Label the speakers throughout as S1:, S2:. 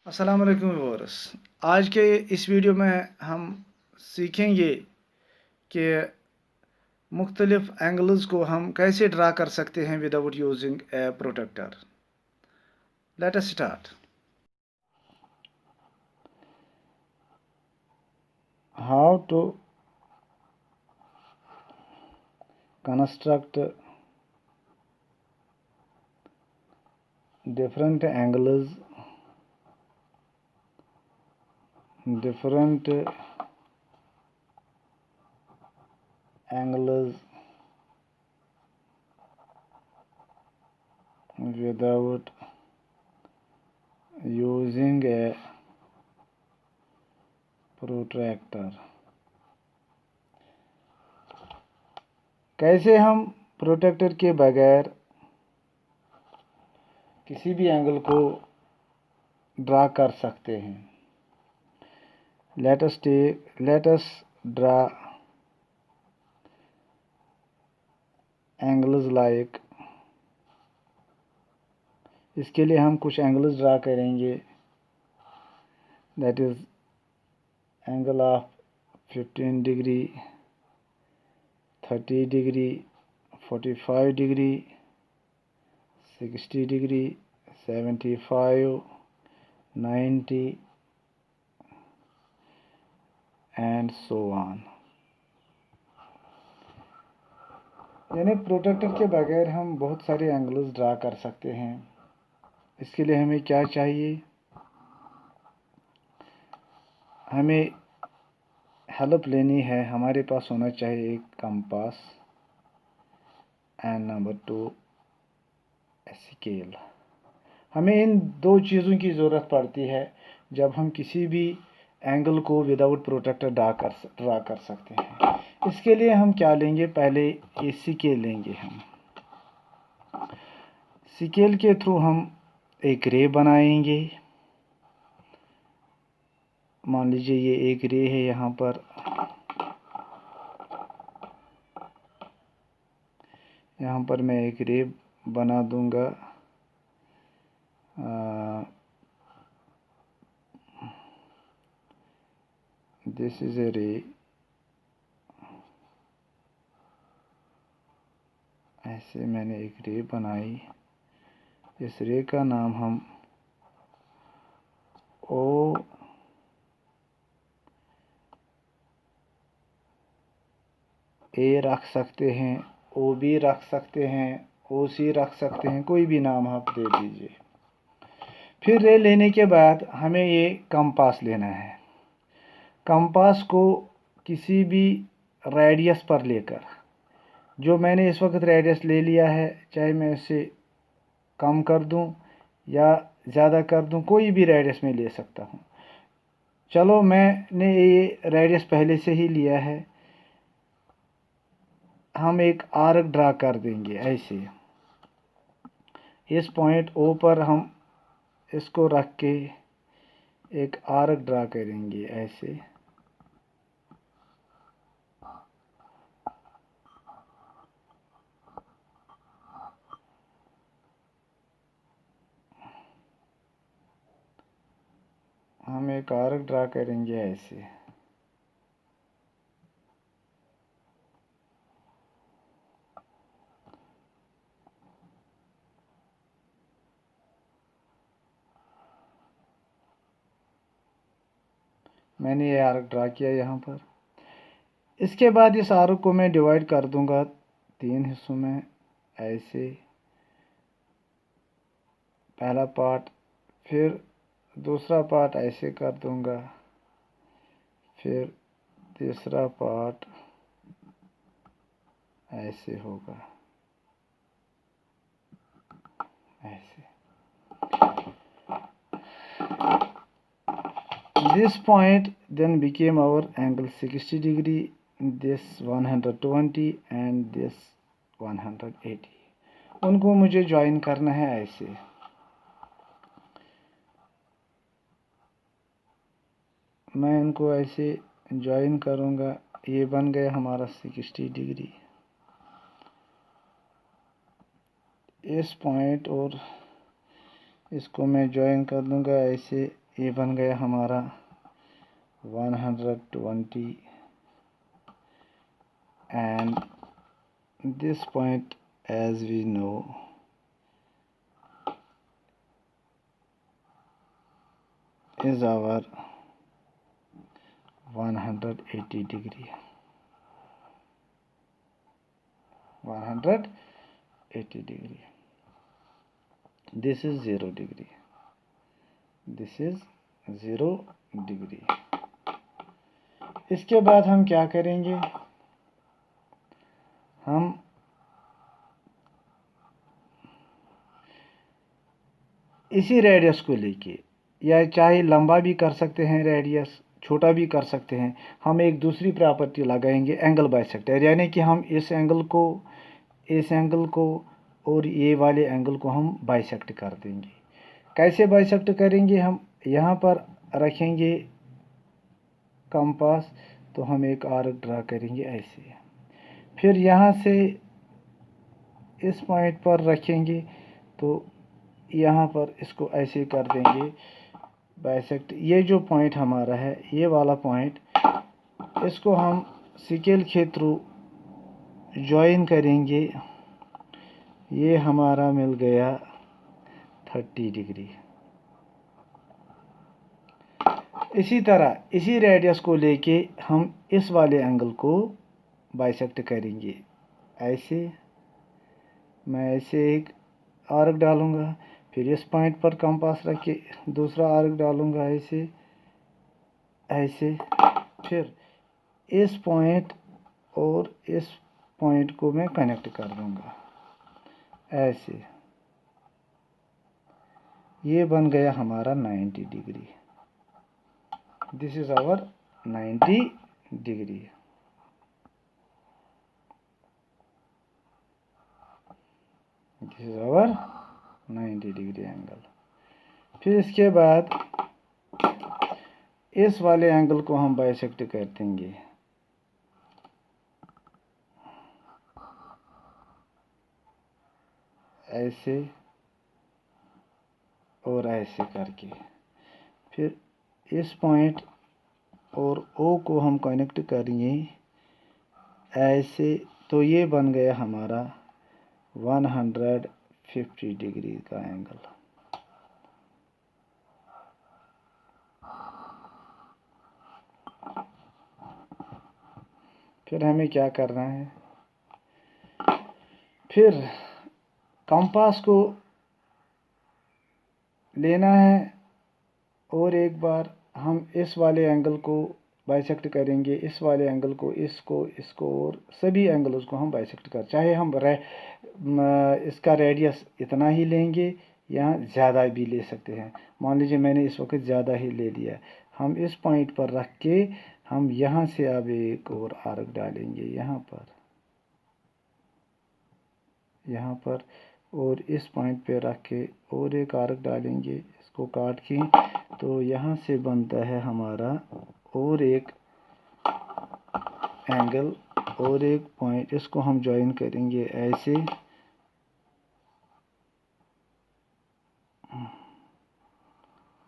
S1: अस्सलाम वालेकुम व्यूअर्स। आज के इस वीडियो में हम सीखेंगे कि मुख्तलिफ एंगल्स को हम कैसे ड्रा कर सकते हैं without using a protractor. Let us start. How to construct different angles different angles without using a protractor। कैसे हम प्रोटेक्टर के बगैर किसी भी एंगल को ड्रा कर सकते हैं। Let us draw angles like. इसके लिए हम कुछ एंगल्स ड्रा करेंगे। That is angle of 15 degree, 30 degree, 45 degree, 60 degree, 75, 90 and so on. यानी प्रोटेक्टर के बगैर हम बहुत सारे एंगल्स ड्रा कर सकते हैं। इसके लिए हमें क्या चाहिए? हमें हेल्प लेनी है। हमारे पास होना चाहिए एक कंपास एंड नंबर 2 स्केल। हमें इन दो चीज़ों की ज़रूरत पड़ती है जब हम किसी भी एंगल को विदाउट प्रोटेक्टर ड्रा कर सकते हैं। इसके लिए हम क्या लेंगे? पहले ये स्केल लेंगे। हम स्केल के थ्रू हम एक रे बनाएंगे। मान लीजिए ये एक रे है। यहाँ पर मैं एक रे बना दूंगा। दिस इज ए रे। ऐसे मैंने एक रे बनाई। इस रे का नाम हम ओ ए रख सकते हैं, ओ बी रख सकते हैं, ओ सी रख सकते हैं, कोई भी नाम आप दे दीजिए। फिर रे लेने के बाद हमें ये कंपास लेना है। कंपास को किसी भी रेडियस पर लेकर, जो मैंने इस वक्त रेडियस ले लिया है, चाहे मैं इसे कम कर दूं या ज़्यादा कर दूं, कोई भी रेडियस में ले सकता हूं। चलो, मैंने ये रेडियस पहले से ही लिया है। हम एक आर्क ड्रा कर देंगे ऐसे। इस पॉइंट ओ पर हम इसको रख के एक आर्क ड्रा करेंगे ऐसे। हम एक आर्क ड्रा करेंगे ऐसे। मैंने ये आर्क ड्रा किया यहाँ पर। इसके बाद इस आर्क को मैं डिवाइड कर दूंगा 3 हिस्सों में ऐसे। पहला पार्ट, फिर दूसरा पार्ट ऐसे कर दूंगा, फिर तीसरा पार्ट ऐसे होगा ऐसे। This point then became our angle 60 degree, this 120 and this 180। उनको मुझे ज्वाइन करना है ऐसे। मैं इनको ऐसे ज्वाइन करूँगा। ये बन गया हमारा 60 डिग्री। इस पॉइंट और इसको मैं ज्वाइन कर दूँगा ऐसे। ये बन गया हमारा 120 and this point as we know is our 180 degree. 180 degree. This is 0 degree. This is 0 degree. इसके बाद हम क्या करेंगे, हम इसी रेडियस को लेके, या चाहे लंबा भी कर सकते हैं रेडियस, छोटा भी कर सकते हैं, हम एक दूसरी प्रॉपर्टी लगाएंगे एंगल बाइसेक्टर, यानी कि हम इस एंगल को और ये वाले एंगल को हम बाइसेक्ट कर देंगे। कैसे बाइसेक्ट करेंगे, हम यहाँ पर रखेंगे कंपास, तो हम एक आर्क ड्रा करेंगे ऐसे, फिर यहाँ से इस पॉइंट पर रखेंगे, तो यहाँ पर इसको ऐसे कर देंगे बाइसेक्ट। ये जो पॉइंट हमारा है, ये वाला पॉइंट, इसको हम स्केल के थ्रू ज्वाइन करेंगे। ये हमारा मिल गया 30 डिग्री। इसी तरह इसी रेडियस को लेके हम इस वाले एंगल को बाइसेक्ट करेंगे ऐसे। मैं ऐसे एक आर्क डालूंगा, फिर इस पॉइंट पर कंपास रख के दूसरा आर्क डालूंगा ऐसे ऐसे, फिर इस पॉइंट और इस पॉइंट को मैं कनेक्ट कर दूंगा ऐसे। ये बन गया हमारा 90 degree. This is our 90 degree. This is our 90 degree angle. फिर इसके बाद इस वाले एंगल को हम बाइसेक्ट कर देंगे ऐसे और ऐसे करके, फिर इस पॉइंट और ओ को हम कनेक्ट करेंगे ऐसे। तो ये बन गया हमारा 150 डिग्री का एंगल। फिर हमें क्या करना है, फिर कंपास को लेना है और एक बार हम इस वाले एंगल को बाइसेक्ट करेंगे, इस वाले एंगल को, इसको और सभी एंगल्स को हम बाइसेक्ट कर, चाहे हम इसका रेडियस इतना ही लेंगे या ज़्यादा भी ले सकते हैं। मान लीजिए मैंने इस वक्त ज़्यादा ही ले लिया। हम इस पॉइंट पर रख के हम यहाँ से अब एक और आर्क डालेंगे यहाँ पर और इस पॉइंट पे रख के और एक आर्क डालेंगे इसको काट के। तो यहाँ से बनता है हमारा और एक एंगल और एक पॉइंट, इसको हम ज्वाइन करेंगे ऐसे।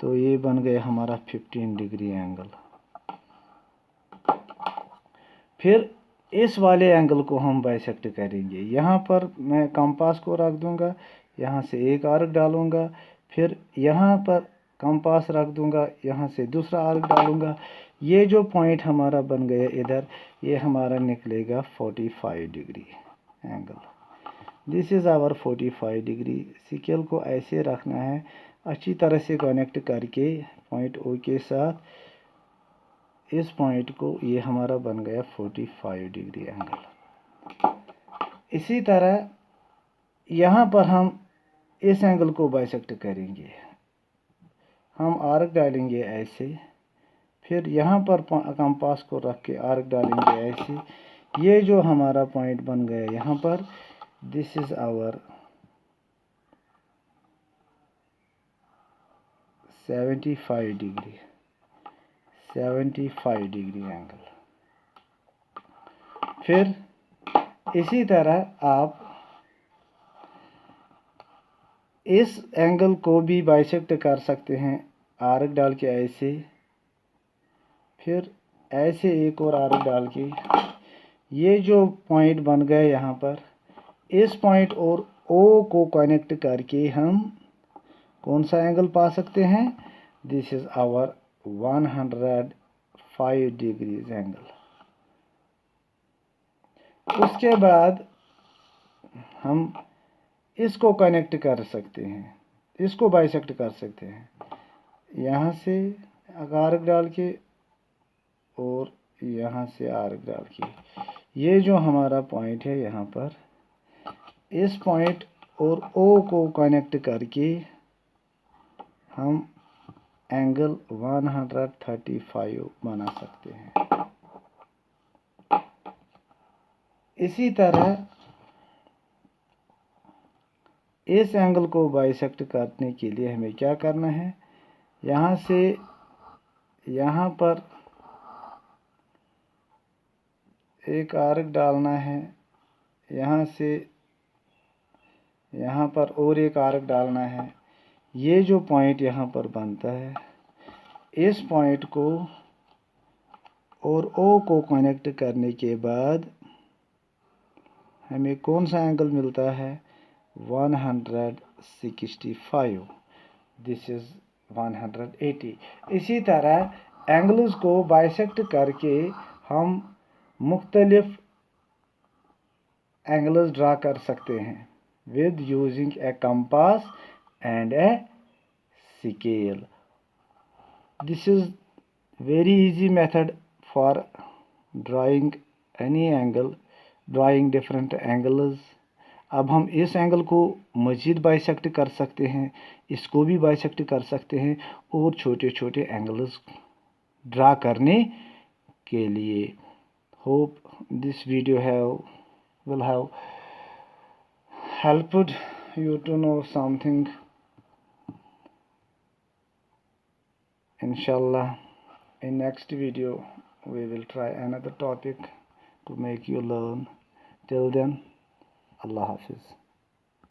S1: तो ये बन गया हमारा 15 डिग्री एंगल। फिर इस वाले एंगल को हम बाइसेक्ट करेंगे। यहाँ पर मैं कंपास को रख दूंगा, यहाँ से एक आर्क डालूंगा, फिर यहाँ पर कंपास रख दूंगा, यहाँ से दूसरा आर्क डालूंगा। ये जो पॉइंट हमारा बन गया इधर, ये हमारा निकलेगा 45 degree angle. This is our 45 degree. Scale को ऐसे रखना है अच्छी तरह से कनेक्ट करके पॉइंट ओ के साथ इस पॉइंट को। ये हमारा बन गया 45 डिग्री एंगल। इसी तरह यहाँ पर हम इस एंगल को बाइसेक्ट करेंगे। हम आर्क डालेंगे ऐसे, फिर यहाँ पर कंपास को रख के आर्क डालेंगे ऐसे। ये जो हमारा पॉइंट बन गया यहाँ पर, this is our 75 degree angle. फिर इसी तरह आप इस एंगल को भी बाइसेक्ट कर सकते हैं आर्क डाल के ऐसे, फिर ऐसे एक और आर्क डाल के ये जो पॉइंट बन गए यहाँ पर, इस पॉइंट और ओ को कनेक्ट करके हम कौन सा एंगल पा सकते हैं? This is our 105 degrees angle. उसके बाद हम इसको कनेक्ट कर सकते हैं, इसको बाइसेक्ट कर सकते हैं, यहाँ से आर्क डाल के और यहाँ से आर्क डाल के। ये जो हमारा पॉइंट है यहाँ पर, इस पॉइंट और ओ को कनेक्ट करके हम एंगल 135 बना सकते हैं। इसी तरह इस एंगल को बाइसेक्ट करने के लिए हमें क्या करना है? यहाँ से यहाँ पर एक आर्क डालना है, यहाँ से यहाँ पर और एक आर्क डालना है। ये जो पॉइंट यहाँ पर बनता है, इस पॉइंट को और ओ को कनेक्ट करने के बाद हमें कौन सा एंगल मिलता है? 165। This is 180। इसी तरह एंगल्स को बाइसेक्ट करके हम मुख्तलिफ एंगल्स ड्रा कर सकते हैं with using a compass and a scale. This is very easy method for drawing any angle, drawing different angles. अब हम इस एंगल को मज़ीद बाइसेक्ट कर सकते हैं, इसको भी बाइसेक्ट कर सकते हैं और छोटे छोटे एंगल्स ड्रा करने के लिए। Hope this video will have helped you to know something. Inshallah, in next video we will try another topic to make you learn. Till then, Allah Hafiz.